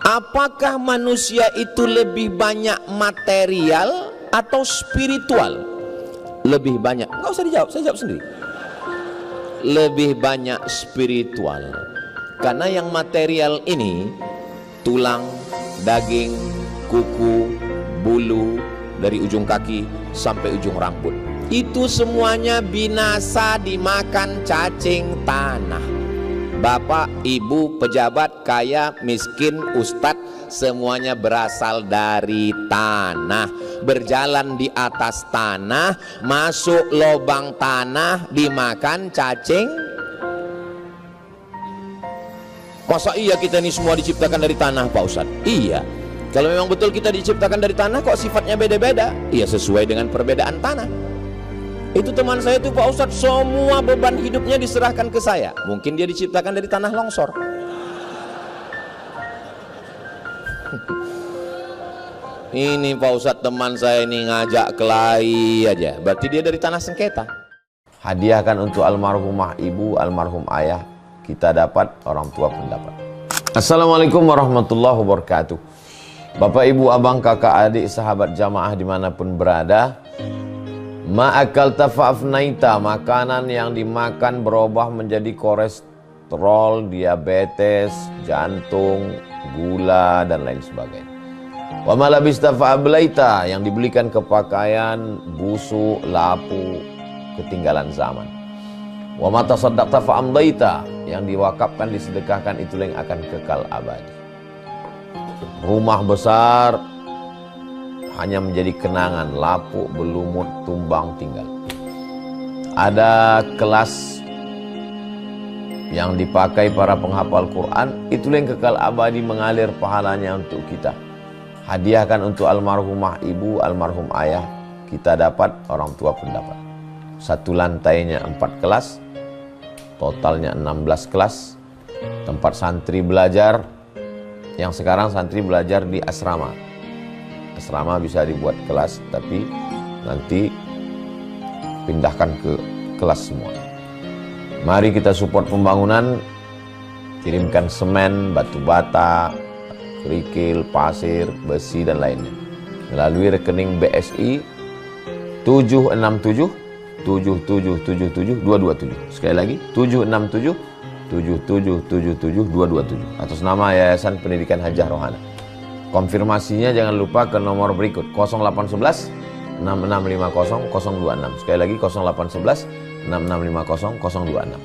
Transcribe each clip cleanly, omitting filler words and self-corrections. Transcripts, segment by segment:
Apakah manusia itu lebih banyak material atau spiritual? Lebih banyak. Nggak usah dijawab, saya jawab sendiri. Lebih banyak spiritual. Karena yang material ini, tulang, daging, kuku, bulu, dari ujung kaki sampai ujung rambut, itu semuanya binasa dimakan cacing tanah. Bapak, ibu, pejabat, kaya, miskin, ustadz, semuanya berasal dari tanah. Berjalan di atas tanah, masuk lubang tanah, dimakan cacing. Masa iya kita ini semua diciptakan dari tanah, Pak Ustadz? Iya. Kalau memang betul kita diciptakan dari tanah, kok sifatnya beda-beda? Iya, sesuai dengan perbedaan tanah. Itu teman saya itu, Pak Ustadz, semua beban hidupnya diserahkan ke saya. Mungkin dia diciptakan dari tanah longsor. Ini Pak Ustadz, teman saya ini ngajak kelahi aja, berarti dia dari tanah sengketa. Hadiahkan untuk almarhumah ibu, almarhum ayah, kita dapat, orang tua pun dapat. Assalamualaikum warahmatullahi wabarakatuh. Bapak, ibu, abang, kakak, adik, sahabat jamaah dimanapun berada, ma'akal tafa'afnaita, makanan yang dimakan berubah menjadi kolesterol, diabetes, jantung, gula, dan lain sebagainya. Wa malabista fa'ablaita, yang dibelikan ke pakaian, busuk, lapu, ketinggalan zaman. Wa mata saddaqta fa'amdaita, yang diwakafkan, disedekahkan, itu yang akan kekal abadi. Rumah besar hanya menjadi kenangan, lapuk, berlumut, tumbang, tinggal. Ada kelas yang dipakai para penghafal Quran, itulah yang kekal abadi, mengalir pahalanya untuk kita. Hadiahkan untuk almarhumah ibu, almarhum ayah, kita dapat, orang tua pun dapat. Satu lantainya 4 kelas, totalnya 16 kelas, tempat santri belajar. Yang sekarang santri belajar di asrama. Asrama bisa dibuat kelas, tapi nanti pindahkan ke kelas semua. Mari kita support pembangunan, kirimkan semen, batu bata, kerikil, pasir, besi, dan lainnya melalui rekening BSI 767 7777 227. Sekali lagi 767 7777 227 atas nama Yayasan Pendidikan Hajah Rohana. Konfirmasinya jangan lupa ke nomor berikut 0811 6650 026. Sekali lagi 0811 6650 026.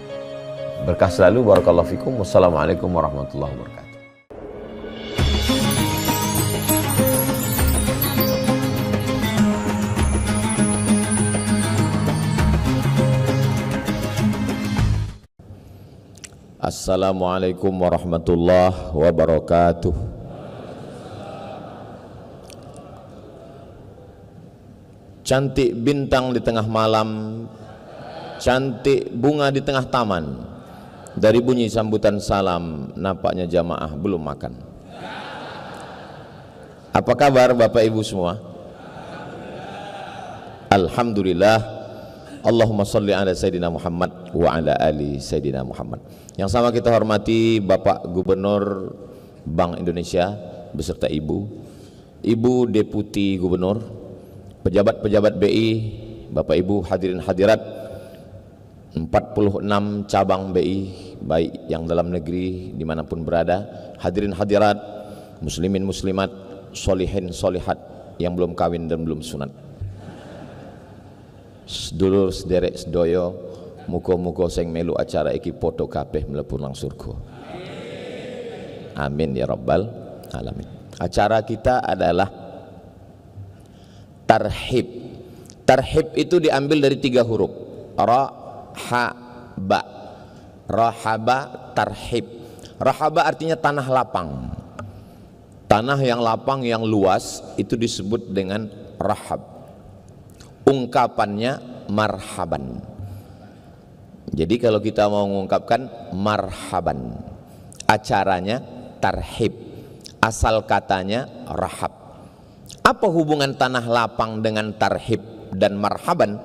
Berkah selalu, barakallahu fikum. Wassalamualaikum warahmatullahi wabarakatuh. Assalamualaikum warahmatullahi wabarakatuh. Cantik bintang di tengah malam, cantik bunga di tengah taman. Dari bunyi sambutan salam, nampaknya jamaah belum makan. Apa kabar Bapak Ibu semua? Alhamdulillah. Allahumma salli ala Sayyidina Muhammad wa ala ali Sayyidina Muhammad. Yang sama kita hormati Bapak Gubernur Bank Indonesia beserta Ibu Deputi Gubernur, pejabat-pejabat BI, Bapak Ibu hadirin hadirat, 46 cabang BI, baik yang dalam negeri dimanapun berada, hadirin hadirat, muslimin muslimat, solihin solihat yang belum kawin dan belum sunat, sedulur sederek sedoyo, muka-muka sing melu acara iki podo kabeh mlebu nang surga. Amin ya rabbal alamin. Acara kita adalah tarhib. Tarhib itu diambil dari 3 huruf. Rahaba. Rahaba, tarhib. Rahaba artinya tanah lapang. Tanah yang lapang, yang luas, itu disebut dengan rahab. Ungkapannya marhaban. Jadi kalau kita mau mengungkapkan marhaban, acaranya tarhib, asal katanya rahab. Apa hubungan tanah lapang dengan tarhib dan marhaban?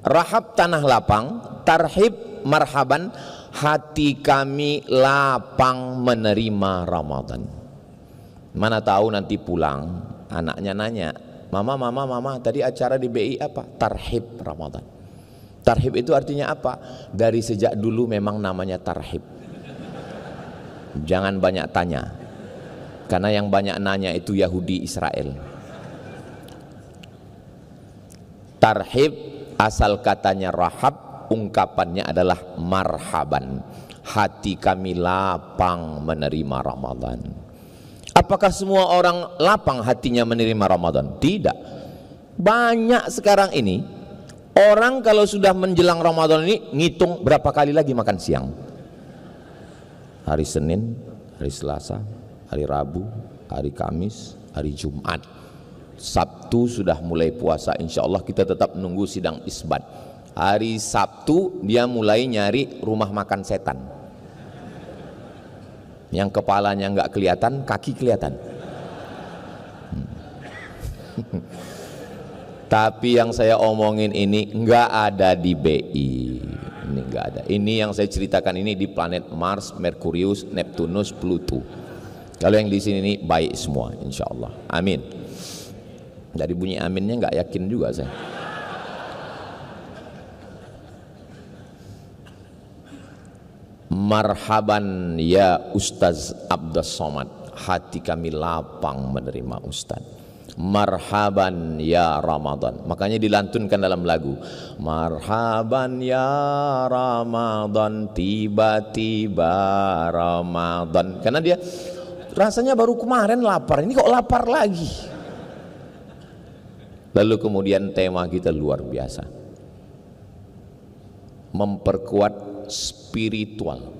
Rahab tanah lapang, tarhib marhaban, hati kami lapang menerima Ramadan. Mana tahu nanti pulang anaknya nanya, mama, tadi acara di BI apa? Tarhib Ramadan. Tarhib itu artinya apa? Dari sejak dulu memang namanya tarhib. Jangan banyak tanya, karena yang banyak nanya itu Yahudi Israel. Tarhib asal katanya rahab, ungkapannya adalah marhaban. Hati kami lapang menerima Ramadan. Apakah semua orang lapang hatinya menerima Ramadan? Tidak. Banyak sekarang ini orang kalau sudah menjelang Ramadan ini ngitung berapa kali lagi makan siang. Hari Senin, hari Selasa, hari Rabu, hari Kamis, hari Jumat. Sabtu sudah mulai puasa, insya Allah kita tetap menunggu sidang isbat. Hari Sabtu dia mulai nyari rumah makan setan. Yang kepalanya nggak kelihatan, kaki kelihatan. Tapi yang saya omongin ini nggak ada di BI. Ini nggak ada. Ini yang saya ceritakan ini di planet Mars, Merkurius, Neptunus, Pluto. Kalau yang di sini ini baik semua, insya Allah. Amin. Dari bunyi aminnya nggak yakin juga saya. Marhaban ya Ustaz Abdus Somad, hati kami lapang menerima Ustaz. Marhaban ya Ramadan, makanya dilantunkan dalam lagu. Marhaban ya Ramadan, tiba-tiba Ramadan. Karena dia rasanya baru kemarin lapar, ini kok lapar lagi. Lalu kemudian tema kita luar biasa, memperkuat spiritual.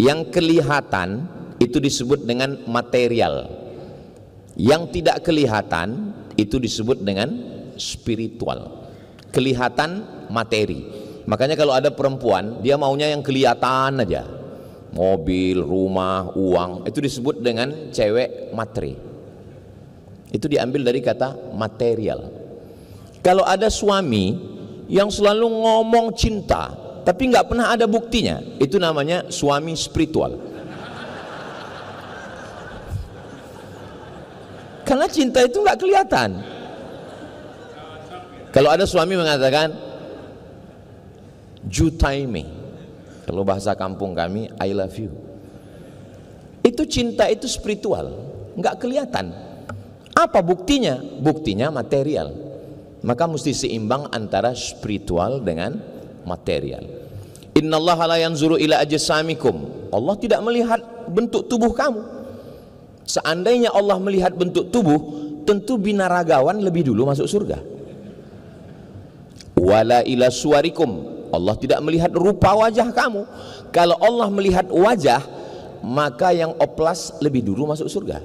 Yang kelihatan itu disebut dengan material, yang tidak kelihatan itu disebut dengan spiritual. Kelihatan materi. Makanya kalau ada perempuan dia maunya yang kelihatan aja, mobil, rumah, uang, itu disebut dengan cewek materi. Itu diambil dari kata material. Kalau ada suami yang selalu ngomong cinta tapi nggak pernah ada buktinya, itu namanya suami spiritual. Karena cinta itu nggak kelihatan. Kalau ada suami mengatakan jutaime, kalau bahasa kampung kami I love you, itu cinta, itu spiritual, nggak kelihatan. Apa buktinya? Buktinya material. Maka mesti seimbang antara spiritual dengan material. Innallaha la yanzuru ila ajsamikum. Allah tidak melihat bentuk tubuh kamu. Seandainya Allah melihat bentuk tubuh, tentu binaragawan lebih dulu masuk surga. Wala ila suwarikum. Allah tidak melihat rupa wajah kamu. Kalau Allah melihat wajah, maka yang oplas lebih dulu masuk surga.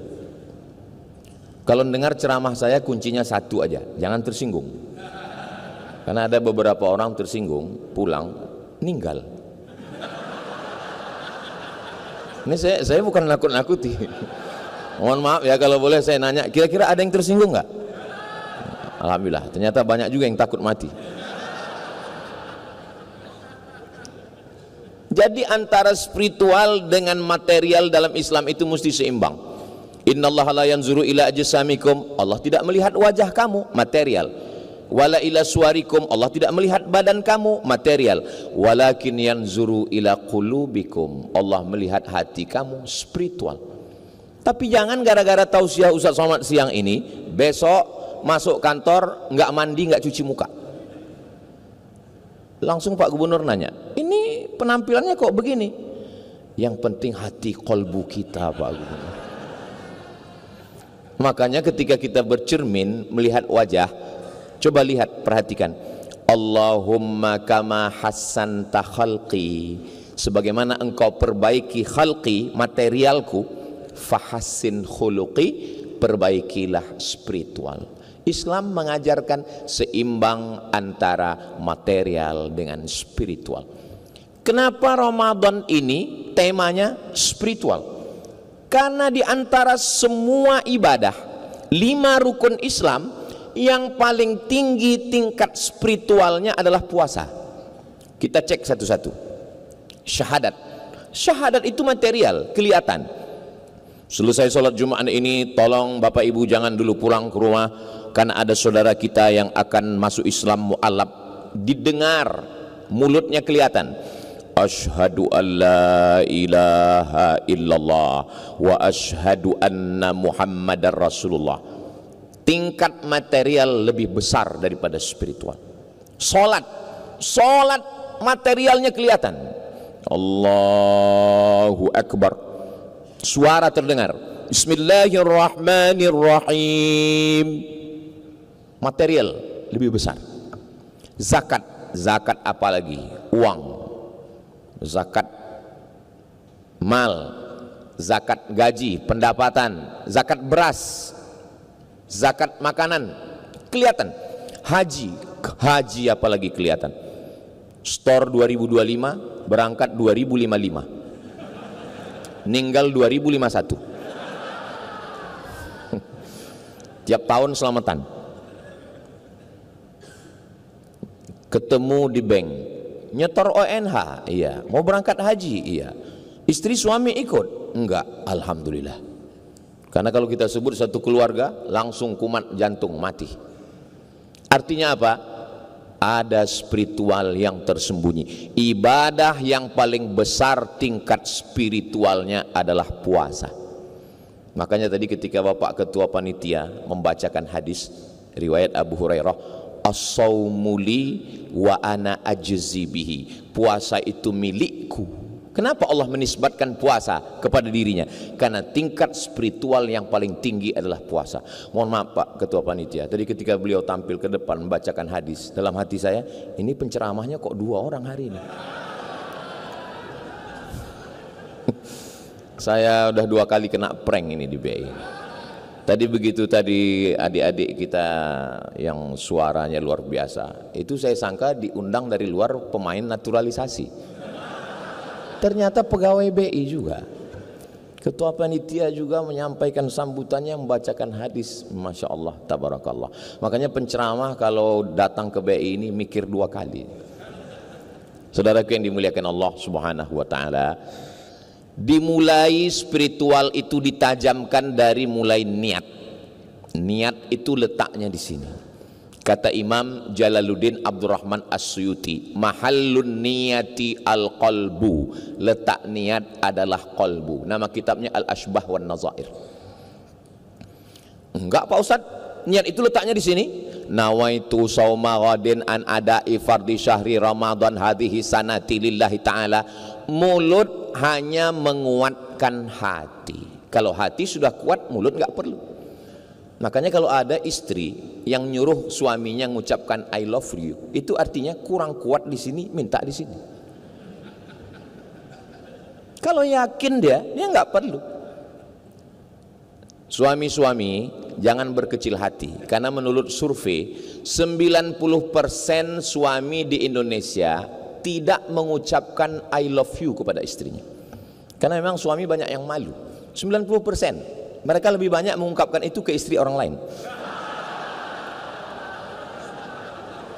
Kalau dengar ceramah saya kuncinya satu aja, jangan tersinggung. Karena ada beberapa orang tersinggung, pulang, meninggal. Ini saya bukan nakut-nakuti. Mohon maaf ya kalau boleh saya nanya, kira-kira ada yang tersinggung nggak? Alhamdulillah, ternyata banyak juga yang takut mati. Jadi antara spiritual dengan material dalam Islam itu mesti seimbang. Innallaha la yanzuru ila ajsamikum. Allah tidak melihat wajah kamu, material. Wala ila suwarikum. Allah tidak melihat badan kamu, material. Walakin yanzuru ila qulubikum. Allah melihat hati kamu, spiritual. Tapi jangan gara-gara tausiah Ustaz Somad siang ini, besok masuk kantor nggak mandi, nggak cuci muka. Langsung Pak Gubernur nanya, ini penampilannya kok begini? Yang penting hati kolbu kita, Pak Gubernur. Makanya ketika kita bercermin melihat wajah, coba lihat, perhatikan. Allahumma kama hassanta khalqi, sebagaimana engkau perbaiki khalqi, materialku, fahassin khuluqi, perbaikilah spiritual. Islam mengajarkan seimbang antara material dengan spiritual. Kenapa Ramadan ini temanya spiritual? Karena di antara semua ibadah, 5 rukun Islam, yang paling tinggi tingkat spiritualnya adalah puasa. Kita cek satu-satu. Syahadat. Syahadat itu material, kelihatan. Selesai sholat Jumat ini, tolong Bapak Ibu jangan dulu pulang ke rumah, karena ada saudara kita yang akan masuk Islam mu'alaf. Didengar, mulutnya kelihatan, asyhadu an la ilaha illallah wa asyhadu anna muhammadar rasulullah. Tingkat material lebih besar daripada spiritual. Sholat materialnya kelihatan, Allahu Akbar, suara terdengar, Bismillahirrahmanirrahim, material lebih besar. Zakat apalagi, uang, zakat mal, zakat gaji, pendapatan, zakat beras, zakat makanan, kelihatan. Haji apalagi kelihatan. Store 2025, berangkat 2055, meninggal 2051. Tiap tahun selamatan. Ketemu di bank, nyetor ONH, iya. Mau berangkat haji, iya. Istri suami ikut? Enggak, alhamdulillah. Karena kalau kita sebut satu keluarga, langsung kumat jantung, mati. Artinya apa? Ada spiritual yang tersembunyi. Ibadah yang paling besar tingkat spiritualnya adalah puasa. Makanya tadi ketika Bapak Ketua Panitia membacakan hadis riwayat Abu Hurairah, as-saumu li wa ana ajzi bihi, puasa itu milikku. Kenapa Allah menisbatkan puasa kepada dirinya? Karena tingkat spiritual yang paling tinggi adalah puasa. Mohon maaf Pak Ketua Panitia, tadi ketika beliau tampil ke depan membacakan hadis, dalam hati saya, ini penceramahnya kok 2 orang hari ini. Saya udah 2 kali kena prank ini di BI. Tadi begitu adik-adik kita yang suaranya luar biasa, itu saya sangka diundang dari luar pemain naturalisasi. Ternyata pegawai BI juga. Ketua Panitia juga menyampaikan sambutannya, membacakan hadis. Masya Allah, tabarakallah. Makanya penceramah kalau datang ke BI ini mikir 2 kali. Saudaraku yang dimuliakan Allah Subhanahu wa ta'ala, dimulai spiritual itu ditajamkan dari mulai niat. Niat itu letaknya di sini. Kata Imam Jalaluddin Abdurrahman As-Suyuti, mahallun niyati al-qalbu, letak niat adalah qalbu. Nama kitabnya Al-Ashbah wan Nazair. Enggak Pak Ustaz, niat itu letaknya di sini. Nawaitu sauma ghadin an ada'i fardhi syahri Ramadan hadhihi sanati lillahi ta'ala. Mulut hanya menguatkan hati. Kalau hati sudah kuat, mulut enggak perlu. Makanya kalau ada istri yang nyuruh suaminya mengucapkan I love you, itu artinya kurang kuat di sini, minta di sini. Kalau yakin dia nggak perlu. Suami-suami jangan berkecil hati, karena menurut survei 90% suami di Indonesia tidak mengucapkan I love you kepada istrinya. Karena memang suami banyak yang malu. 90%. Mereka lebih banyak mengungkapkan itu ke istri orang lain.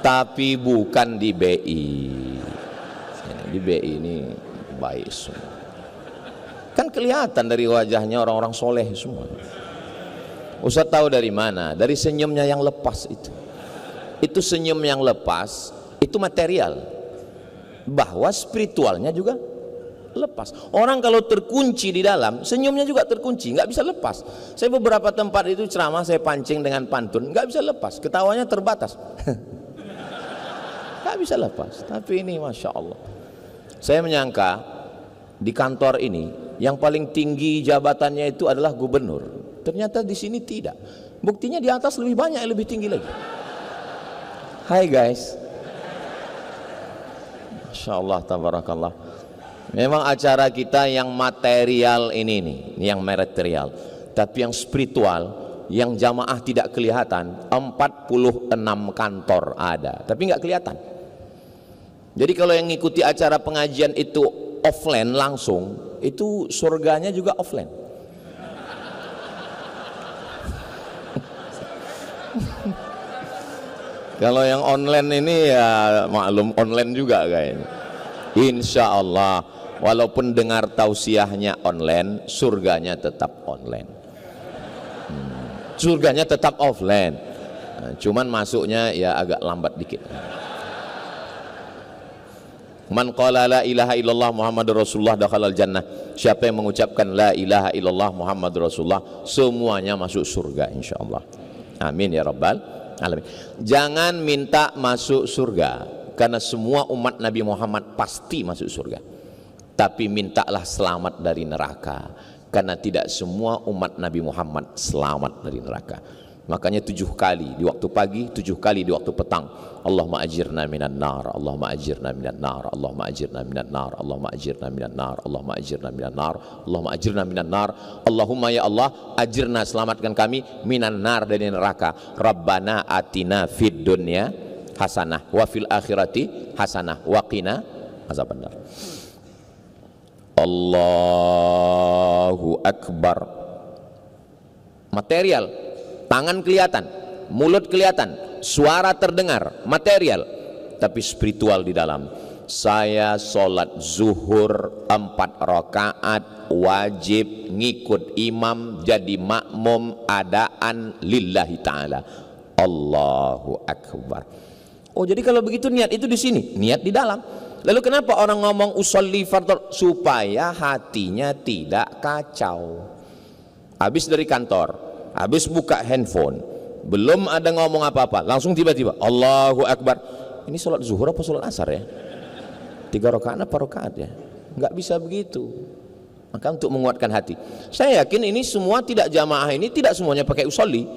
Tapi bukan di BI. Di BI ini baik semua. Kan kelihatan dari wajahnya orang-orang soleh semua. Ustaz tahu dari mana? Dari senyumnya yang lepas itu. Itu senyum yang lepas, itu material. Bahwa spiritualnya juga lepas. Orang kalau terkunci di dalam, senyumnya juga terkunci, nggak bisa lepas. Saya beberapa tempat itu ceramah saya pancing dengan pantun, nggak bisa lepas, ketawanya terbatas. Nggak bisa lepas. Tapi ini Masya Allah, saya menyangka di kantor ini yang paling tinggi jabatannya itu adalah gubernur. Ternyata di sini tidak. Buktinya di atas lebih banyak, lebih tinggi lagi. Hai guys, Masya Allah, tabarakallah. Memang acara kita yang material ini nih, yang material. Tapi yang spiritual, yang jamaah tidak kelihatan, 46 kantor ada, tapi nggak kelihatan. Jadi kalau yang ngikuti acara pengajian itu offline langsung, itu surganya juga offline. Kalau yang online ini ya maklum online juga kayaknya. Insya Allah Walaupun dengar tausiahnya online, surganya tetap online. Surganya tetap offline. Cuman masuknya ya agak lambat dikit. Man qala la ilaha illallah Muhammadur Rasulullah dakhalal jannah. Siapa yang mengucapkan la ilaha illallah Muhammadur Rasulullah, semuanya masuk surga insyaallah. Amin ya rabbal alamin. Jangan minta masuk surga, karena semua umat Nabi Muhammad pasti masuk surga. Tapi mintalah selamat dari neraka, karena tidak semua umat Nabi Muhammad selamat dari neraka. Makanya 7 kali di waktu pagi, 7 kali di waktu petang, Allahumma ajirna minan nar, Allahumma ajirna minan nar, Allahumma ajirna minan nar, Allahumma ajirna minan nar, Allahumma ajirna minan nar, Allahumma ajirna minan nar, Allahumma ya Allah ajirna, selamatkan kami minan nar, dari neraka. Rabbana atina fid dunya hasanah wa fil akhirati hasanah wa qina azabannar. Allahu akbar. Material, tangan kelihatan, mulut kelihatan, suara terdengar, material, tapi spiritual di dalam. Saya sholat zuhur 4 rakaat wajib ngikut imam, jadi makmum adaan lillahi ta'ala. Allahu akbar. Oh, jadi kalau begitu niat itu di sini, niat di dalam. Lalu kenapa orang ngomong usolli fardhu? Supaya hatinya tidak kacau. Habis dari kantor, habis buka handphone, belum ada ngomong apa-apa, langsung tiba-tiba Allahu akbar. Ini sholat zuhur apa sholat asar ya? 3 rakaat apa rakaat ya? Nggak bisa begitu. Maka untuk menguatkan hati, saya yakin ini semua tidak jamaah, ini tidak semuanya pakai usolli.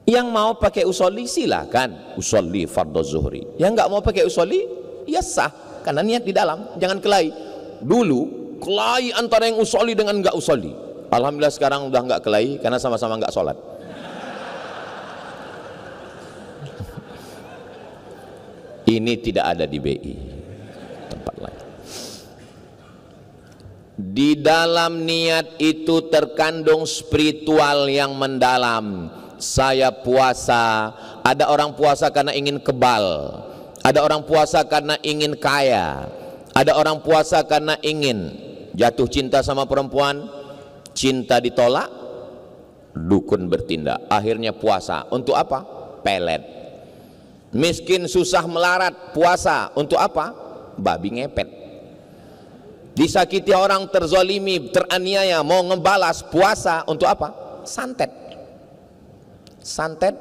Yang mau pakai usolli silakan, usolli fardhu zuhri. Yang nggak mau pakai usolli ya sah, karena niat di dalam. Jangan kelahi. Dulu kelahi antara yang usolli dengan nggak usolli. Alhamdulillah sekarang udah nggak kelahi, karena sama-sama nggak sholat. Ini tidak ada di BI, tempat lain. Di dalam niat itu terkandung spiritual yang mendalam. Saya puasa, ada orang puasa karena ingin kebal, ada orang puasa karena ingin kaya, ada orang puasa karena ingin jatuh cinta sama perempuan, cinta ditolak, dukun bertindak, akhirnya puasa. Untuk apa? Pelet. Miskin susah melarat, puasa. Untuk apa? Babi ngepet. Disakiti orang, terzolimi, teraniaya, mau ngebalas, puasa. Untuk apa? Santet. Santet,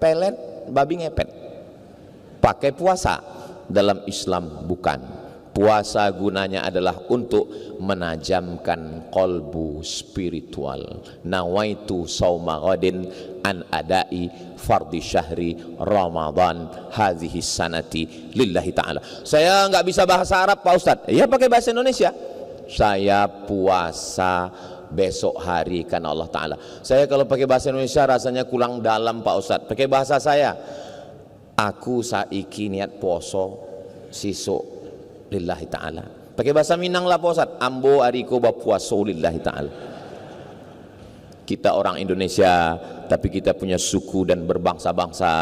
pelet, babi ngepet. Pakai puasa. Dalam Islam bukan. Puasa gunanya adalah untuk menajamkan kolbu spiritual. Nawaitu sauma ghadin an adai fardhi syahri Ramadan hadhihi sanati lillahi ta'ala. Saya nggak bisa bahasa Arab Pak Ustadz, ya pakai bahasa Indonesia. Saya puasa besok hari karena Allah Ta'ala. Saya kalau pakai bahasa Indonesia rasanya kurang dalam Pak Ustadz. Pakai bahasa saya, aku saiki niat poso sisuk lillahi ta'ala. Pakai bahasa Minang lah Pak Ustadz, ambo ariko bapuaso lillahi ta'ala. Kita orang Indonesia, tapi kita punya suku dan berbangsa-bangsa,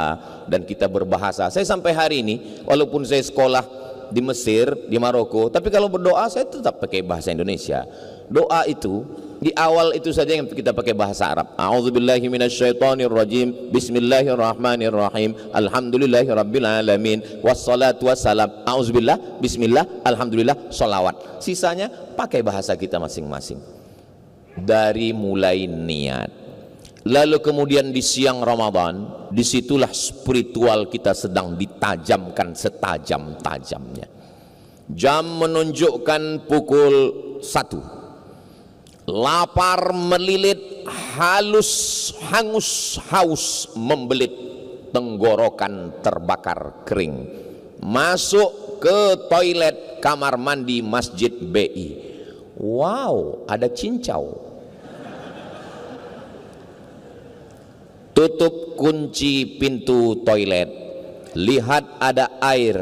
dan kita berbahasa. Saya sampai hari ini, walaupun saya sekolah di Mesir, di Maroko, tapi kalau berdoa saya tetap pakai bahasa Indonesia. Doa itu di awal itu saja yang kita pakai bahasa Arab. A'udzubillahi minasyaitonirrajim. Bismillahirrahmanirrahim. Alhamdulillahirabbil alamin. Wassalatu wassalam. A'udzubillah, bismillah, alhamdulillah, sholawat. Sisanya pakai bahasa kita masing-masing. Dari mulai niat. Lalu kemudian di siang Ramadan, disitulah spiritual kita sedang ditajamkan setajam-tajamnya. Jam menunjukkan pukul 1. Lapar melilit, halus, hangus, haus membelit, tenggorokan terbakar kering. Masuk ke toilet kamar mandi Masjid BI. Wow, ada cincau. Tutup kunci pintu toilet. Lihat ada air.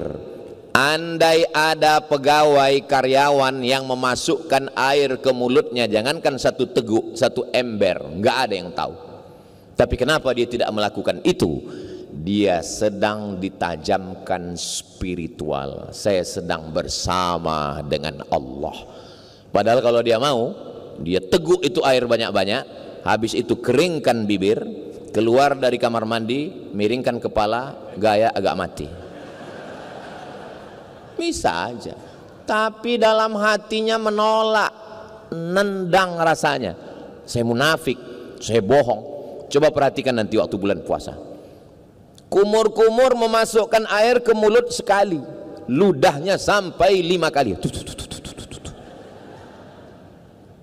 Andai ada pegawai karyawan yang memasukkan air ke mulutnya, jangankan satu teguk, satu ember, nggak ada yang tahu. Tapi kenapa dia tidak melakukan itu? dia sedang ditajamkan spiritual. Saya sedang bersama dengan Allah. Padahal kalau dia mau, dia teguk itu air banyak-banyak, habis itu keringkan bibir, keluar dari kamar mandi, miringkan kepala, gaya agak mati. Bisa aja. Tapi dalam hatinya menolak, nendang rasanya. Saya munafik, saya bohong. Coba perhatikan nanti waktu bulan puasa. Kumur-kumur memasukkan air ke mulut sekali, ludahnya sampai 5 kali.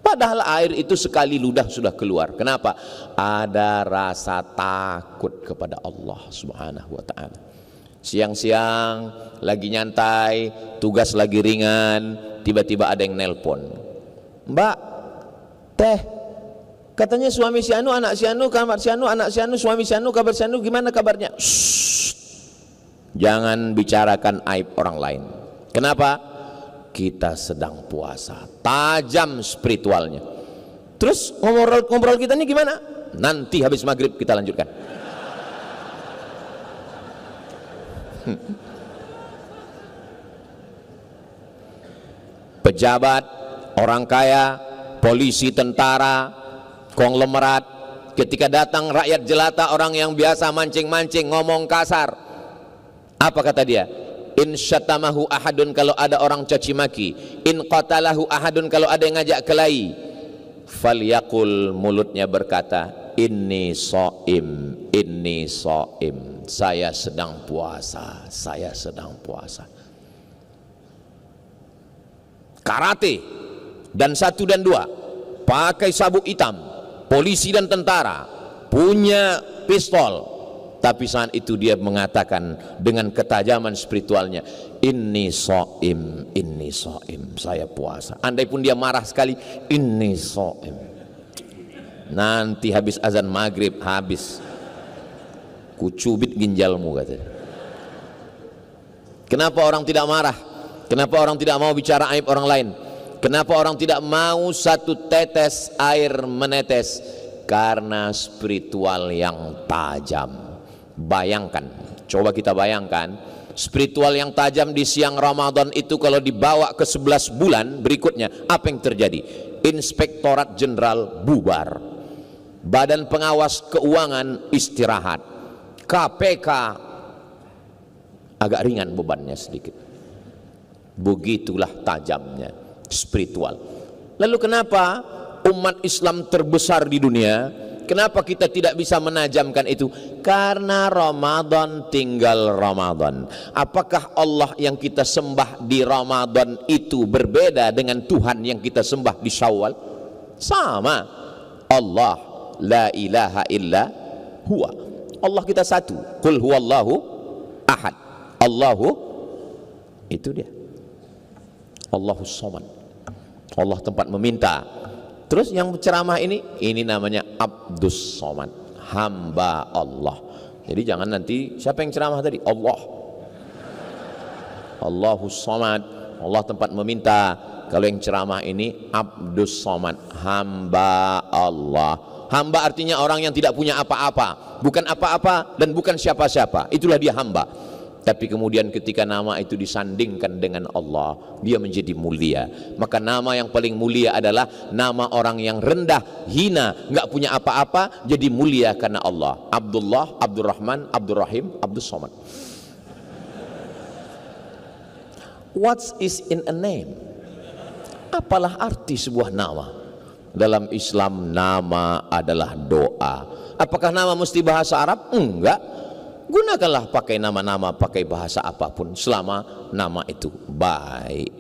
Padahal air itu sekali ludah sudah keluar. Kenapa? Ada rasa takut kepada Allah Subhanahu wa ta'ala. Siang-siang lagi nyantai, tugas lagi ringan, tiba-tiba ada yang nelpon. Mbak, teh, katanya suami si anu, anak si anu, kabar si anu, anak si anu, suami si anu, kabar si anu, gimana kabarnya? Shh. Jangan bicarakan aib orang lain. Kenapa? Kita sedang puasa, tajam spiritualnya. Terus ngobrol kita ini gimana? Nanti habis maghrib kita lanjutkan. Pejabat, orang kaya, polisi, tentara, konglomerat, ketika datang rakyat jelata, orang yang biasa mancing-mancing, ngomong kasar, apa kata dia? In syatamahu ahadun, kalau ada orang caci maki. In qatalahu ahadun, kalau ada yang ngajak kelahi. Falyaqul, mulutnya berkata, inni shaim, inni shaim. Saya sedang puasa, saya sedang puasa. Karate dan 1 dan 2, pakai sabuk hitam, polisi dan tentara, punya pistol, tapi saat itu dia mengatakan dengan ketajaman spiritualnya, inni shaim, saya puasa. Andai pun dia marah sekali, inni shaim. Nanti habis azan maghrib, habis kucubit ginjalmu, katanya. Kenapa orang tidak marah? Kenapa orang tidak mau bicara aib orang lain? Kenapa orang tidak mau satu tetes air menetes? Karena spiritual yang tajam. Bayangkan, coba kita bayangkan, spiritual yang tajam di siang Ramadan itu kalau dibawa ke 11 bulan berikutnya, apa yang terjadi? Inspektorat Jenderal bubar, Badan Pengawas Keuangan istirahat, KPK agak ringan bebannya sedikit. Begitulah tajamnya spiritual. Lalu kenapa umat Islam terbesar di dunia, kenapa kita tidak bisa menajamkan itu? Karena Ramadan tinggal Ramadan. Apakah Allah yang kita sembah di Ramadan itu berbeda dengan Tuhan yang kita sembah di Syawal? Sama. Allah la ilaha illa huwa. Allah kita satu. Qul huwallahu ahad. Allahu, itu dia. Allahus samad. Allah tempat meminta. Terus yang ceramah ini namanya Abdus Somad, hamba Allah. Jadi jangan nanti, siapa yang ceramah tadi? Allah. Allahus Somad, Allah tempat meminta. Kalau yang ceramah ini Abdus Somad, hamba Allah. Hamba artinya orang yang tidak punya apa-apa, bukan apa-apa dan bukan siapa-siapa. Itulah dia hamba. Tapi kemudian ketika nama itu disandingkan dengan Allah, dia menjadi mulia. Maka nama yang paling mulia adalah nama orang yang rendah, hina, nggak punya apa-apa, jadi mulia karena Allah. Abdullah, Abdurrahman, Abdurrahim, Abdus Somad. What is in a name? Apalah arti sebuah nama? Dalam Islam nama adalah doa. Apakah nama mesti bahasa Arab? Enggak. Gunakanlah pakai nama-nama, pakai bahasa apapun selama nama itu baik.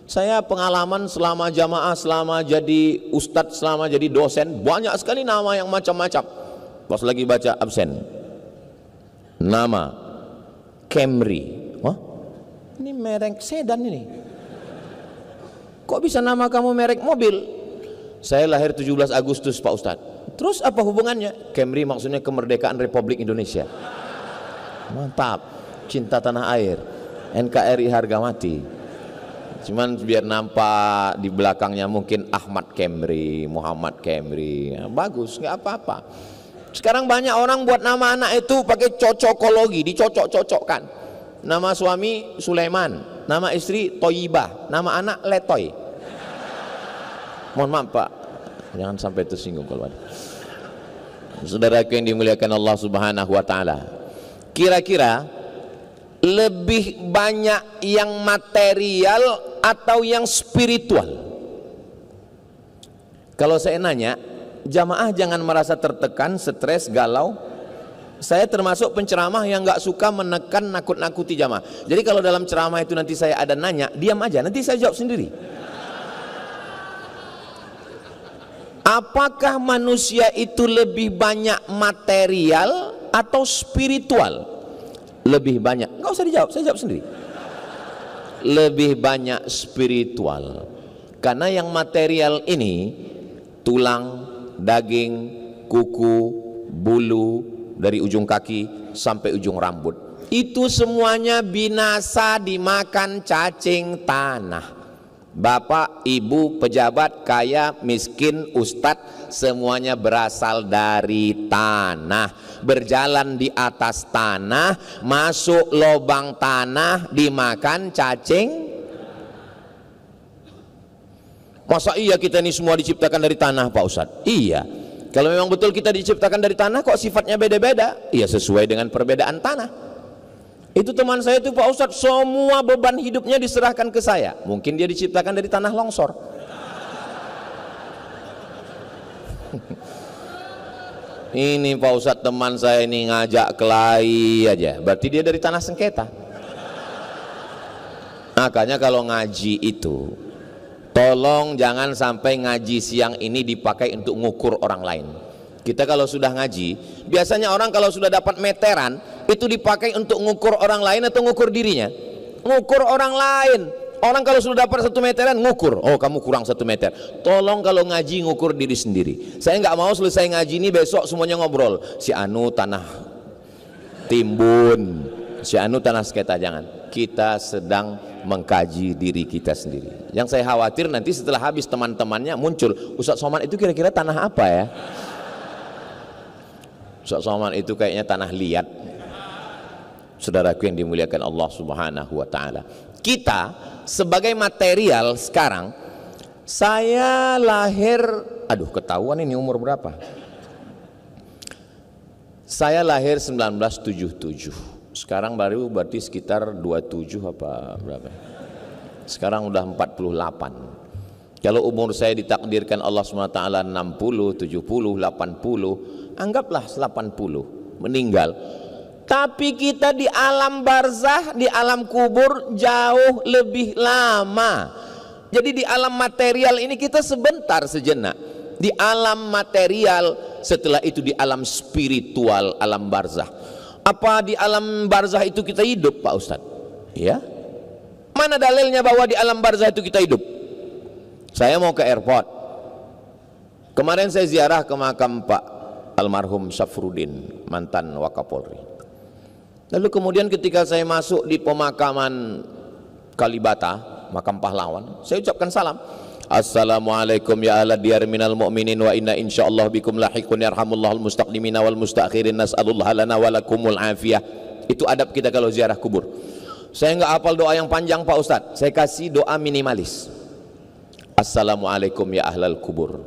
Saya pengalaman selama jamaah, selama jadi ustadz, selama jadi dosen, banyak sekali nama yang macam-macam. Pas lagi baca absen, nama Camry. Wah, ini merek sedan ini. Kok bisa nama kamu merek mobil? Saya lahir 17 Agustus Pak Ustadz. Terus apa hubungannya? Camry maksudnya kemerdekaan Republik Indonesia. Mantap, cinta tanah air, NKRI harga mati. Cuman biar nampak di belakangnya mungkin Ahmad Camry, Muhammad Camry, ya, bagus, nggak apa-apa. Sekarang banyak orang buat nama anak itu pakai cocokologi, dicocok-cocokkan. Nama suami Sulaiman, nama istri Toyibah, nama anak Letoy. Mohon maaf Pak, jangan sampai tersinggung kalau ada. Saudaraku yang dimuliakan Allah Subhanahu wa taala. Kira-kira lebih banyak yang material atau yang spiritual? Kalau saya nanya, jamaah jangan merasa tertekan, stres, galau. Saya termasuk penceramah yang nggak suka menekan, nakut-nakuti jamaah. Jadi kalau dalam ceramah itu nanti saya ada nanya, diam aja, nanti saya jawab sendiri. Apakah manusia itu lebih banyak material atau spiritual? Lebih banyak. Nggak usah dijawab, saya jawab sendiri. Lebih banyak spiritual. Karena yang material ini, tulang, daging, kuku, bulu, dari ujung kaki sampai ujung rambut, itu semuanya binasa dimakan cacing tanah. Bapak, ibu, pejabat, kaya, miskin, ustadz, semuanya berasal dari tanah. Berjalan di atas tanah, masuk lubang tanah, dimakan cacing. Masa iya kita ini semua diciptakan dari tanah Pak Ustadz? Iya. Kalau memang betul kita diciptakan dari tanah, kok sifatnya beda-beda? Iya, sesuai dengan perbedaan tanah. Itu teman saya itu Pak Ustadz, semua beban hidupnya diserahkan ke saya. Mungkin dia diciptakan dari tanah longsor. Ini Pak Ustadz teman saya ini ngajak kelahi aja, berarti dia dari tanah sengketa. Makanya kalau ngaji itu, tolong jangan sampai ngaji siang ini dipakai untuk ngukur orang lain. Kita kalau sudah ngaji, biasanya orang kalau sudah dapat meteran, itu dipakai untuk ngukur orang lain atau ngukur dirinya? Ngukur orang lain. Orang kalau sudah dapat 1 meteran, ngukur. Oh, kamu kurang 1 meter. Tolong kalau ngaji ngukur diri sendiri. Saya nggak mau selesai ngaji ini besok semuanya ngobrol. Si Anu tanah timbun, si Anu tanah sengketa. Jangan. Kita sedang mengkaji diri kita sendiri. Yang saya khawatir nanti setelah habis teman-temannya muncul, Ustadz Somad itu kira-kira tanah apa ya? Ustadz Somad itu kayaknya tanah liat. Saudaraku yang dimuliakan Allah Subhanahu wa taala. Kita sebagai material sekarang, saya lahir, aduh ketahuan ini umur berapa? Saya lahir 1977. Sekarang baru berarti sekitar 27 apa berapa? Sekarang udah 48. Kalau umur saya ditakdirkan Allah SWT 60, 70, 80, anggaplah 80 meninggal. Tapi kita di alam barzah, di alam kubur jauh lebih lama. Jadi di alam material ini kita sebentar sejenak. Di alam material, setelah itu di alam spiritual, alam barzah. Apa di alam barzah itu kita hidup Pak Ustadz? Ya. Mana dalilnya bahwa di alam barzah itu kita hidup? Saya mau ke airport. Kemarin saya ziarah ke makam Pak almarhum Syafruddin, mantan Wakapolri. Lalu kemudian ketika saya masuk di pemakaman Kalibata, makam pahlawan, saya ucapkan salam. Assalamualaikum ya ahla diyar minal mu'minin wa inna insyaallah bikum lahiqun yarhamullahul mustaqdimina wal mustakhirin nas'alullah lana walakumul afiyah. Itu adab kita kalau ziarah kubur. Saya enggak hafal doa yang panjang Pak Ustadz, saya kasih doa minimalis. Assalamualaikum ya ahlal kubur.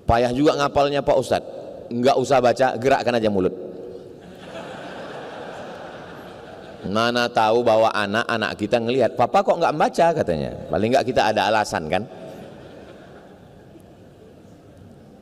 Payah juga ngapalnya Pak Ustadz, enggak usah baca, gerakkan aja mulut. Mana tahu bahwa anak-anak kita ngelihat, papa kok nggak membaca katanya. Paling nggak kita ada alasan kan.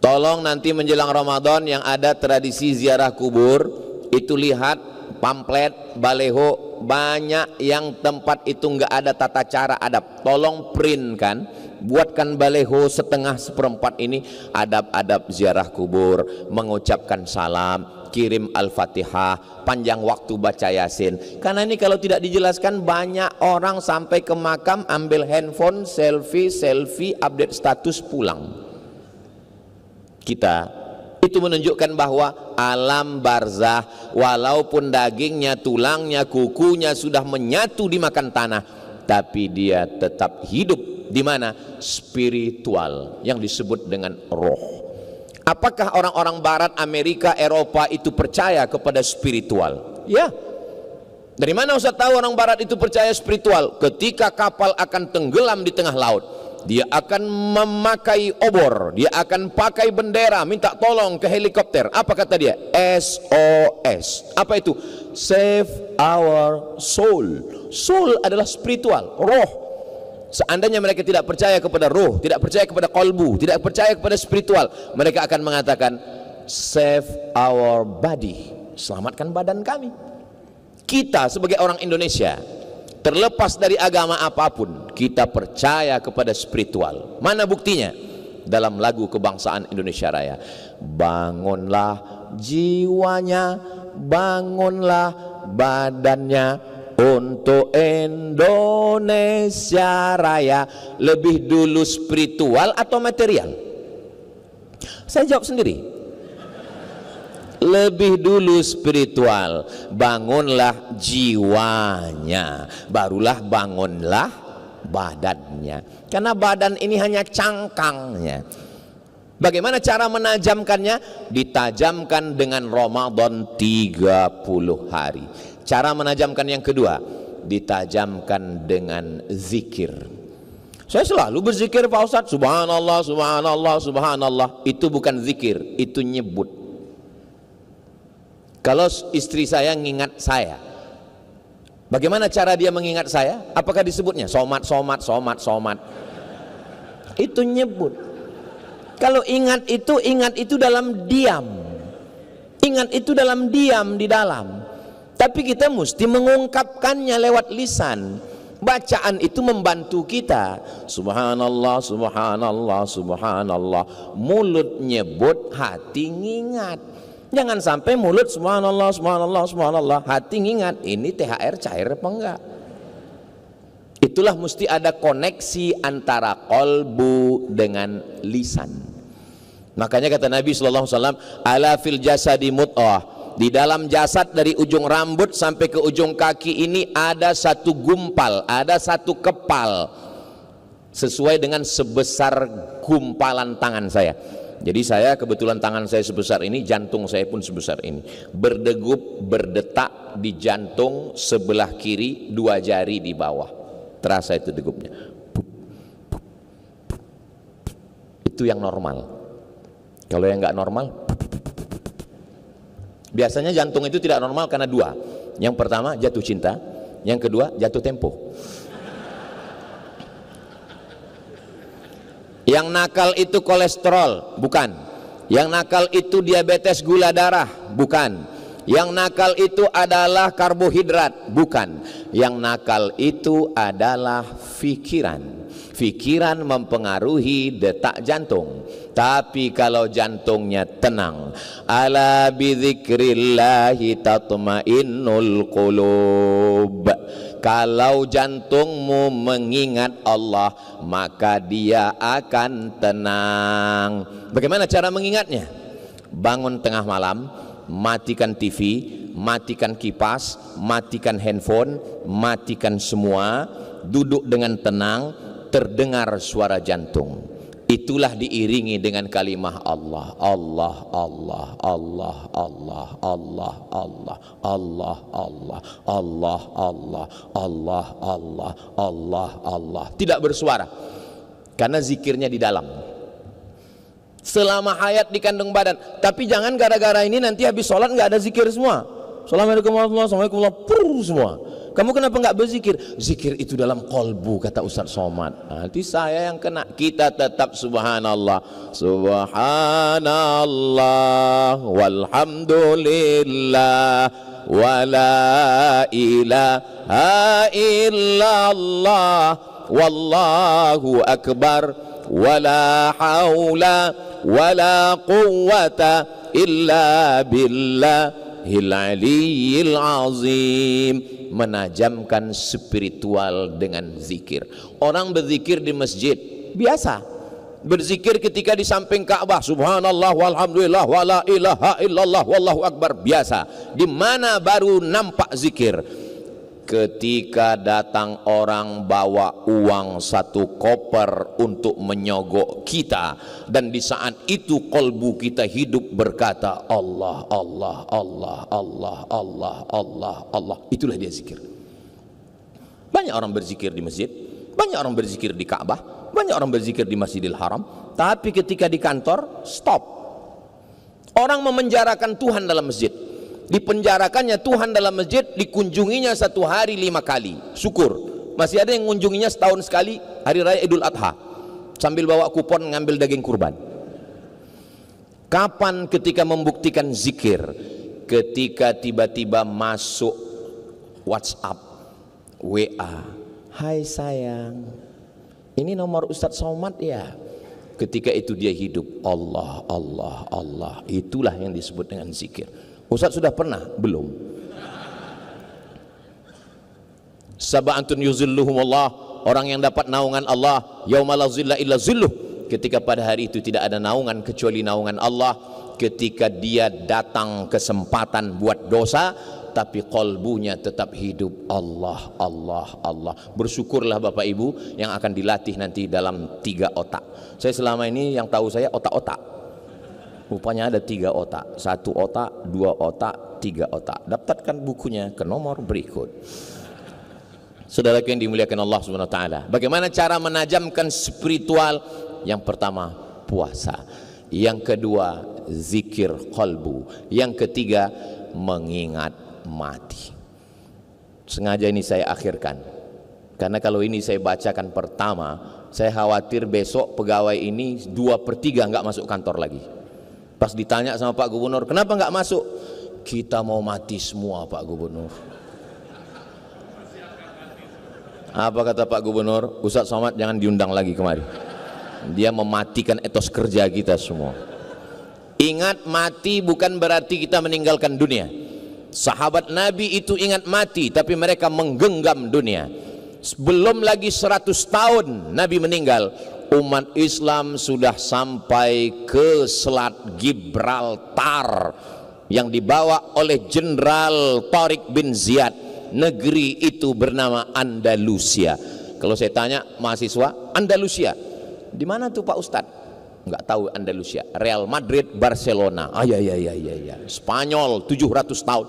Tolong nanti menjelang Ramadan yang ada tradisi ziarah kubur, itu lihat pamflet, baleho, banyak yang tempat itu nggak ada tata cara adab. Tolong print kan, buatkan baleho setengah seperempat ini adab-adab ziarah kubur, mengucapkan salam, kirim Al-Fatihah, panjang waktu baca Yasin. Karena ini kalau tidak dijelaskan, banyak orang sampai ke makam ambil handphone, selfie, update status, pulang. Kita itu menunjukkan bahwa alam barzah, walaupun dagingnya, tulangnya, kukunya sudah menyatu dimakan tanah, tapi dia tetap hidup di mana? Spiritual, yang disebut dengan roh. Apakah orang-orang barat, Amerika, Eropa itu percaya kepada spiritual? Ya. Dari mana Ustaz tahu orang barat itu percaya spiritual? Ketika kapal akan tenggelam di tengah laut, dia akan memakai obor, dia akan pakai bendera, minta tolong ke helikopter. Apa kata dia? SOS. Apa itu? Save our soul. Soul adalah spiritual, roh. Seandainya mereka tidak percaya kepada roh, tidak percaya kepada kolbu, tidak percaya kepada spiritual, mereka akan mengatakan save our body, selamatkan badan kami. Kita sebagai orang Indonesia, terlepas dari agama apapun, kita percaya kepada spiritual. Mana buktinya? Dalam lagu kebangsaan Indonesia Raya, bangunlah jiwanya, bangunlah badannya untuk Indonesia Raya. Lebih dulu spiritual atau material? Saya jawab sendiri. Lebih dulu spiritual. Bangunlah jiwanya, barulah bangunlah badannya. Karena badan ini hanya cangkangnya. Bagaimana cara menajamkannya? Ditajamkan dengan Ramadan 30 hari. Cara menajamkan yang kedua, ditajamkan dengan zikir. Saya selalu berzikir Pak Ustadz, subhanallah, subhanallah, subhanallah. Itu bukan zikir, itu nyebut. Kalau istri saya ngingat saya, bagaimana cara dia mengingat saya? Apakah disebutnya somat, somat, somat, somat? Itu nyebut. Kalau ingat itu dalam diam. Ingat itu dalam diam di dalam. Tapi kita mesti mengungkapkannya lewat lisan. Bacaan itu membantu kita. Subhanallah, subhanallah, subhanallah. Mulut nyebut, hati ngingat. Jangan sampai mulut subhanallah, subhanallah, subhanallah, hati ngingat. Ini THR cair apa enggak? Itulah mesti ada koneksi antara kolbu dengan lisan. Makanya kata Nabi SAW, ala fil jasadi mut'ah, di dalam jasad dari ujung rambut sampai ke ujung kaki ini ada satu gumpal, ada satu kepal, sesuai dengan sebesar gumpalan tangan saya. Jadi saya kebetulan tangan saya sebesar ini, jantung saya pun sebesar ini. Berdegup, berdetak di jantung sebelah kiri, 2 jari di bawah. Terasa itu degupnya. Itu yang normal. Kalau yang nggak normal, biasanya jantung itu tidak normal karena 2. Yang pertama jatuh cinta, yang kedua jatuh tempo. Yang nakal itu kolesterol, bukan. Yang nakal itu diabetes gula darah, bukan. Yang nakal itu adalah karbohidrat, bukan. Yang nakal itu adalah pikiran. Pikiran mempengaruhi detak jantung. Tapi kalau jantungnya tenang, ala bidzikrillahi tatmainnul qulub. Kalau jantungmu mengingat Allah, maka dia akan tenang. Bagaimana cara mengingatnya? Bangun tengah malam, matikan TV, matikan kipas, matikan handphone, matikan semua, duduk dengan tenang, terdengar suara jantung. Itulah diiringi dengan kalimah Allah, Allah, Allah, Allah, Allah, Allah, Allah, Allah, Allah, Allah, Allah, Allah, Allah, Allah, Allah. Tidak bersuara, karena zikirnya di dalam. Selama hayat di kandung badan. Tapi jangan gara-gara ini nanti habis sholat nggak ada zikir semua. Assalamualaikum warahmatullahi wabarakatuh, semua. Kamu kenapa nggak berzikir? Zikir itu dalam kolbu, kata Ustaz Somad. Nanti saya yang kena. Kita tetap subhanallah, subhanallah, walhamdulillah, wala ilaha illallah, wallahu akbar, wala haula wala quwwata illa billahil aliyyil azim. Menajamkan spiritual dengan zikir. Orang berzikir di masjid biasa, berzikir ketika di samping Ka'bah, subhanallah walhamdulillah wala ilaha illallah wallahu akbar, biasa. Di mana baru nampak zikir? ketika datang orang bawa uang 1 koper untuk menyogok kita, dan di saat itu kolbu kita hidup berkata Allah, Allah, Allah, Allah, Allah, Allah, Allah. Itulah dia zikir. Banyak orang berzikir di masjid, banyak orang berzikir di Ka'bah, banyak orang berzikir di Masjidil Haram, tapi ketika di kantor stop. Orang memenjarakan Tuhan dalam masjid, dipenjarakannya Tuhan dalam masjid, dikunjunginya 1 hari 5 kali. Syukur masih ada yang mengunjunginya setahun sekali, hari raya Idul Adha, sambil bawa kupon ngambil daging kurban. Kapan ketika membuktikan zikir? Ketika tiba-tiba masuk WhatsApp, WA, hai sayang, ini nomor Ustadz Somad ya. Ketika itu dia hidup Allah, Allah, Allah. Itulah yang disebut dengan zikir. Ustadz sudah pernah? Belum. Sab'atun yuzilluhumullah, orang yang dapat naungan Allah yauma la zilla illa zilluh. Ketika pada hari itu tidak ada naungan kecuali naungan Allah. Ketika dia datang kesempatan buat dosa, tapi kolbunya tetap hidup Allah, Allah, Allah. Bersyukurlah Bapak Ibu yang akan dilatih nanti dalam 3 otak. Saya selama ini yang tahu saya otak-otak, rupanya ada 3 otak. 1 otak, 2 otak, 3 otak. Daftarkan bukunya ke nomor berikut. Saudaraku yang dimuliakan Allah Subhanahu wa taala, bagaimana cara menajamkan spiritual? Yang pertama puasa, yang kedua zikir qalbu, yang ketiga mengingat mati. Sengaja ini saya akhirkan, karena kalau ini saya bacakan pertama, saya khawatir besok pegawai ini 2/3 nggak masuk kantor lagi. Pas ditanya sama Pak Gubernur, kenapa nggak masuk? Kita mau mati semua Pak Gubernur. Apa kata Pak Gubernur? Ustadz Somad jangan diundang lagi kemari. Dia mematikan etos kerja kita semua. Ingat mati bukan berarti kita meninggalkan dunia. Sahabat Nabi itu ingat mati, tapi mereka menggenggam dunia. Belum lagi 100 tahun Nabi meninggal, umat Islam sudah sampai ke Selat Gibraltar yang dibawa oleh Jenderal Tariq bin Ziyad. Negeri itu bernama Andalusia. Kalau saya tanya mahasiswa, Andalusia di mana tuh Pak Ustadz? Nggak tahu Andalusia. Real Madrid, Barcelona. Ya. Spanyol 700 tahun.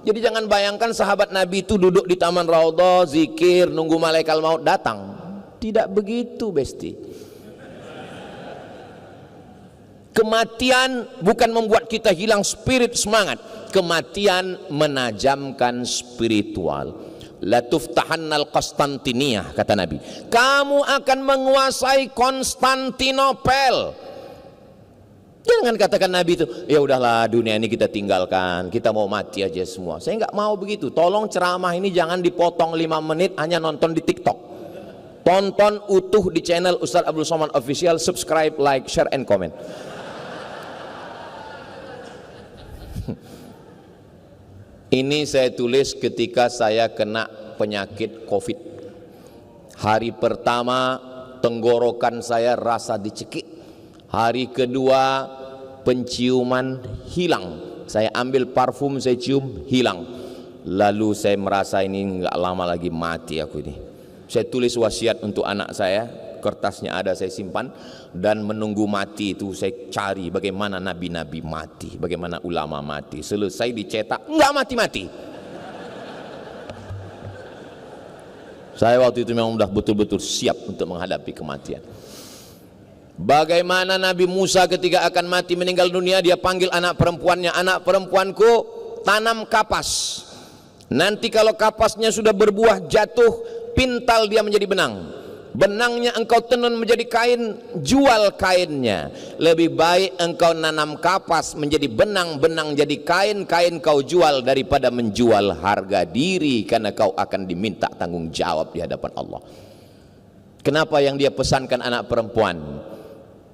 Jadi jangan bayangkan sahabat Nabi itu duduk di Taman Raudhah, zikir, nunggu malaikat maut datang. Tidak begitu, besti. Kematian bukan membuat kita hilang spirit, semangat. Kematian menajamkan spiritual. La tuftahannal Konstantiniyah, kata Nabi. Kamu akan menguasai Konstantinopel. Jangan katakan Nabi itu, ya udahlah dunia ini kita tinggalkan, kita mau mati aja semua. Saya nggak mau begitu. Tolong ceramah ini jangan dipotong 5 menit hanya nonton di TikTok. Tonton utuh di channel Ustadz Abdul Somad Official, subscribe, like, share, and comment. Ini saya tulis ketika saya kena penyakit COVID. Hari pertama tenggorokan saya rasa dicekik. Hari kedua penciuman hilang. Saya ambil parfum, saya cium, hilang. Lalu saya merasa ini nggak lama lagi mati aku ini. Saya tulis wasiat untuk anak saya, kertasnya ada saya simpan, dan menunggu mati itu saya cari bagaimana nabi-nabi mati, bagaimana ulama mati. Selesai dicetak, nggak mati-mati. Saya waktu itu memang sudah betul-betul siap untuk menghadapi kematian. Bagaimana Nabi Musa ketika akan mati meninggal dunia, dia panggil anak perempuannya, anak perempuanku tanam kapas. Nanti kalau kapasnya sudah berbuah jatuh, pintal dia menjadi benang. Benangnya engkau tenun menjadi kain, jual kainnya. Lebih baik engkau nanam kapas menjadi benang, benang jadi kain, kain kau jual daripada menjual harga diri, karena kau akan diminta tanggung jawab di hadapan Allah. Kenapa yang dia pesankan anak perempuan?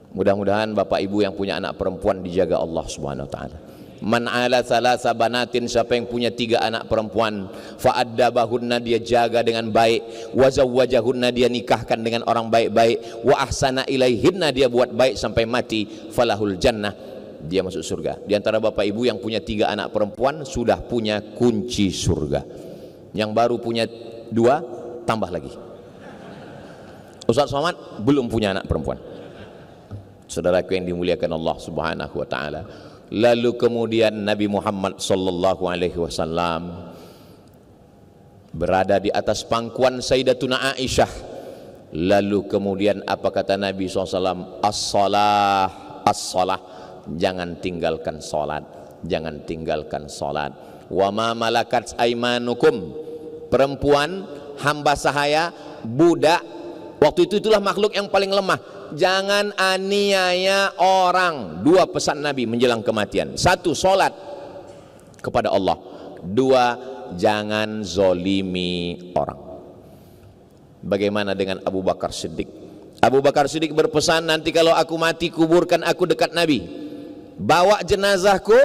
Mudah-mudahan Bapak Ibu yang punya anak perempuan dijaga Allah Subhanahu wa taala. Man ala thalatha banatin, siapa yang punya 3 anak perempuan, fa'addabahunna, dia jaga dengan baik, wa zawwajahunna, dia nikahkan dengan orang baik-baik, wa ahsana ilaihinna, dia buat baik sampai mati, falahul jannah, dia masuk surga. Di antara Bapak Ibu yang punya 3 anak perempuan sudah punya kunci surga. Yang baru punya 2, tambah lagi. Ustaz Somad belum punya anak perempuan. Saudaraku yang dimuliakan Allah Subhanahu wa taala. Lalu kemudian Nabi Muhammad sallallahu alaihi wasallam berada di atas pangkuan Sayyidatuna Aisyah. Lalu kemudian apa kata Nabi SAW? As-salah, as-salah. Jangan tinggalkan salat, jangan tinggalkan salat. Wa ma malakat aimanukum. Perempuan, hamba sahaya, budak. Waktu itu itulah makhluk yang paling lemah. Jangan aniaya orang. 2 pesan Nabi menjelang kematian. 1, salat kepada Allah. 2, jangan zolimi orang. Bagaimana dengan Abu Bakar Siddiq? Abu Bakar Siddiq berpesan, nanti kalau aku mati kuburkan aku dekat Nabi. Bawa jenazahku,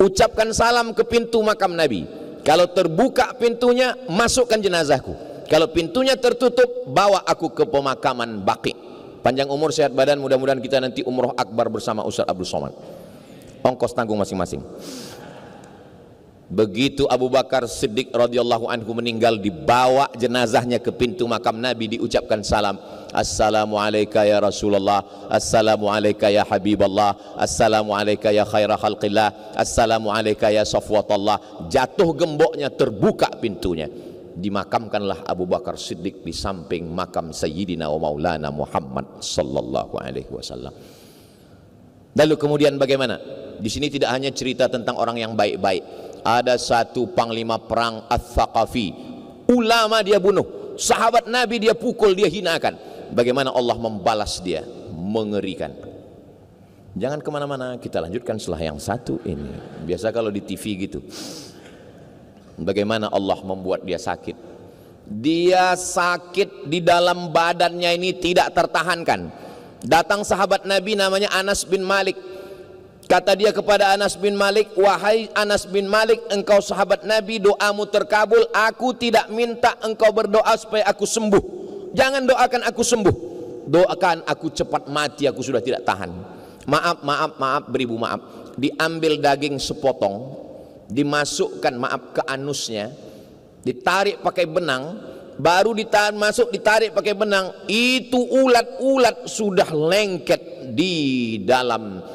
ucapkan salam ke pintu makam Nabi. Kalau terbuka pintunya, masukkan jenazahku. Kalau pintunya tertutup, bawa aku ke pemakaman Baqi. Panjang umur, sehat badan, mudah-mudahan kita nanti umroh akbar bersama Ustaz Abdul Somad. Ongkos tanggung masing-masing. Begitu Abu Bakar Siddiq radhiyallahu anhu meninggal, dibawa jenazahnya ke pintu makam Nabi, diucapkan salam. Assalamu alayka ya Rasulullah, assalamu alayka ya Habiballah, assalamu alayka ya khaira khalqillah, assalamu alayka ya safwatallah. Jatuh gemboknya, terbuka pintunya. Dimakamkanlah Abu Bakar Siddiq di samping makam Sayyidina wa Maulana Muhammad sallallahu alaihi wasallam. Lalu kemudian bagaimana? Di sini tidak hanya cerita tentang orang yang baik-baik. Ada satu panglima perang Ats-Tsaqafi, ulama dia bunuh, sahabat Nabi dia pukul, dia hinakan. Bagaimana Allah membalas dia? Mengerikan. Jangan kemana-mana, kita lanjutkan setelah yang satu ini. Biasa kalau di TV gitu. Bagaimana Allah membuat dia sakit? Dia sakit di dalam badannya ini tidak tertahankan. Datang sahabat Nabi namanya Anas bin Malik. Kata dia kepada Anas bin Malik, wahai Anas bin Malik, engkau sahabat Nabi, doamu terkabul. Aku tidak minta engkau berdoa supaya aku sembuh. Jangan doakan aku sembuh, doakan aku cepat mati, aku sudah tidak tahan. Maaf, beribu maaf. Diambil daging sepotong, dimasukkan ke anusnya, ditarik pakai benang, baru ditarik pakai benang, itu ulat-ulat sudah lengket di dalam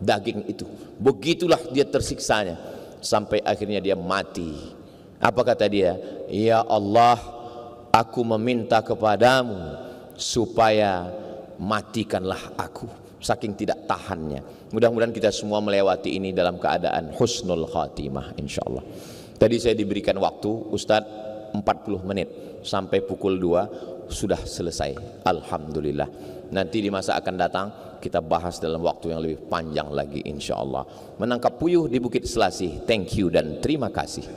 daging itu. Begitulah dia tersiksanya sampai akhirnya dia mati. Apa kata dia? Ya Allah, aku meminta kepadamu supaya matikanlah aku, saking tidak tahannya. Mudah-mudahan kita semua melewati ini dalam keadaan husnul khatimah insyaallah. Tadi saya diberikan waktu Ustadz 40 menit sampai pukul 2 sudah selesai. Alhamdulillah. Nanti di masa akan datang kita bahas dalam waktu yang lebih panjang lagi insyaallah. Menangkap puyuh di Bukit Selasih. Thank you dan terima kasih.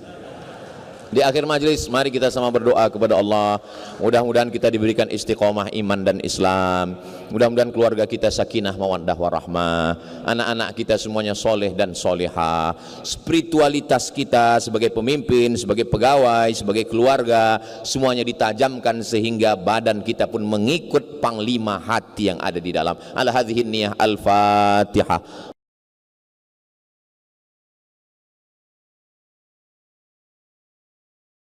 Di akhir majelis mari kita sama berdoa kepada Allah. Mudah-mudahan kita diberikan istiqomah iman dan Islam. Mudah-mudahan keluarga kita sakinah mawaddah warahmah. Anak-anak kita semuanya soleh dan solehah. Spiritualitas kita sebagai pemimpin, sebagai pegawai, sebagai keluarga, semuanya ditajamkan sehingga badan kita pun mengikut panglima hati yang ada di dalam. Ala hadhihi niyah al-Fatihah.